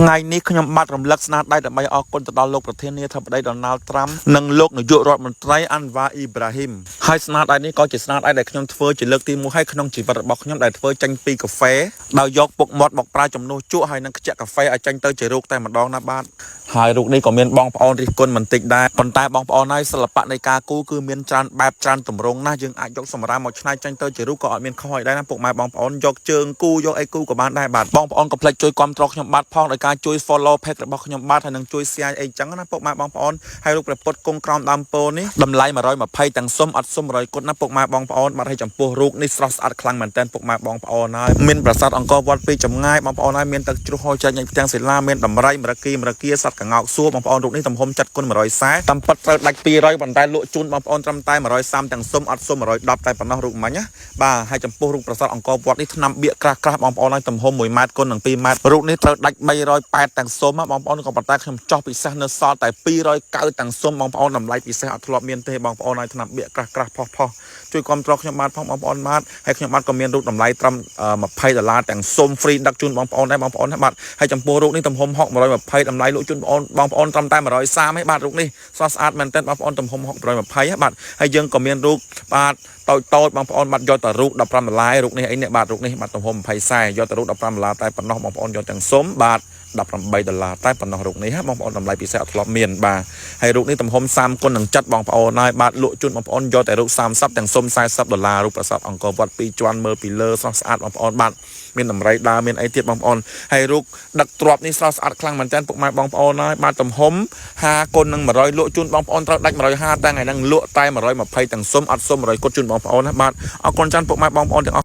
ថ្ងៃនេះខ្ញុំបាទរំលឹកស្នាដៃដើម្បីអរគុណទៅដល់លោកប្រធានាធិបតី Donald Trump និងលោកនាយករដ្ឋមន្ត្រី Anwar Ibrahim ហើយស្នាដៃនេះក៏ជាស្នាដៃដែលខ្ញុំធ្វើជាលើកទី1ហើយក្នុងជីវិតរបស់ខ្ញុំដែលធ្វើចេញពីកាហ្វេដោយយកពុកមាត់មកប្រើជំនួសជក់ហើយនឹងខ្ជាក់កាហ្វេឲ្យចេញទៅជារូបតែម្ដងណាបាទហើយរូបនេះក៏មានបងប្អូនរិះគន់បន្តិចដែរប៉ុន្តែបងប្អូនហើយសិល្បៈនៃការគូគឺមានច្រើនបែបច្រើនទម្រង់ណាស់យើងអាចយកសម្រាប់មកឆ្នៃចេញទៅជារូបក៏អត់មានខុសអីដែរណាពុកម៉ែបងប្អូនយកជើងគូយកអីគូក៏បានដែរបាទបងប្អូនកុំភ្លេចជួយគាំទ្រខ្ញុំបាទផងដោយការជួយ follow page របស់ខ្ញុំបាទហើយនឹងជួយ share អីចឹងណាពុកម៉ែបងប្អូនហើយរូបព្រះពុទ្ធគង់ក្រោមដើមពោធិ៍នេះតម្លៃ120ទាំងសុំអត់សុំ100គុណណាពុកម៉ែបងប្អូនបាទហើយចំពោះរូបនេះស្រស់ស្អាតខ្លាំងមែនទែនពុកម៉ែបងប្អូនហើយមានប្រាសាទអង្គរវត្តពីចម្ងាយបងប្អូនហើយមានទឹកជ្រោះហូរចេញផ្ទាំងសិលាមានដំរីមរគាសត្វកង្កោកសួរបងប្អូនរូបនេះទំហំ7គុណ140តាមពិតត្រូវដាច់200ប៉ុន្តែលក់ជូនបងប្អូនត្រឹមតែ130ទាំងសុំអត់សុំ110តែប៉ុណ្ណោះរូបមិញណាបាទហើយចំពោះរូបប្រាសាទអង្គរវត្តនេះថ្នាំបៀកក្រាស់បងប្អូនហើយទំហំ1ម៉ែត្រគុណនឹង2ម៉ែត្ររូបនេះត្រូវដាច់380ទាំងសុំបងប្អូនក៏ប៉ុន្តែខ្ញុំចោះពិសេសនៅសល់តែ290ទាំងសុំបងប្អូនតម្លៃពិសេសអត់ធ្លាប់មានទេបងប្អូនហើយថ្នាំបៀកក្រាស់ផុសជួយគាំទ្រខ្ញុំបាទផងបងប្អូនបាទហើយខ្ញុំបាទក៏មានរូបតម្លៃត្រឹម$20ទាំងសុំ free ដឹកជូនបងប្អូនដែរបងប្អូនបាទហើយចំពោះរូបនេះទំហំ120តម្លៃលក់ជូនបងប្អូនត្រឹមតែ130ឯបាទរូបនេះស្រស់ស្អាតមែនទែនបងប្អូនទំហំ120បាទហើយយើងក៏មានរូបបាទតូចបងប្អូនបាទយកតែរូប$15រូបនេះអីនេះបាទរូបនេះបាទទំហំ20ខ្សែយកតែរូប$15តែប៉ុណ្ណោះបងប្អូនយកទាំងសុំបាទ$18តែប៉ុណ្ណោះរូបនេះបងប្អូនតម្លៃពិសេសអត់ធ្លាប់មានបាទហើយរូបនេះទំហំ30គុណនឹង7បងប្អូនហើយបាទលក់ជូនបងប្អូនយកតែរូប30ទាំងសុំ$40រូបប្រាសាទអង្គរវត្ត2ជាន់មើលពីលើស្រស់ស្អាតបងប្អូនបាទមានតម្រៃដើមមានអីទៀតបងប្អូនហើយរូបដឹកទ្របនេះស្រស់ស្អាតខ្លាំងមែនទែនពុកម៉ែបងប្អូនហើយបាទទំហំ50គុណនឹង100លក់ជូនបងប្អូនត្រូវដាច់150តែថ្ងៃហ្នឹងលក់តែ120ទាំងសុំអត់សុំ100គុណជូនបងប្អូនណាបាទអរគុណច្រើនពុកម៉ែបងប្អូនទាំងអស់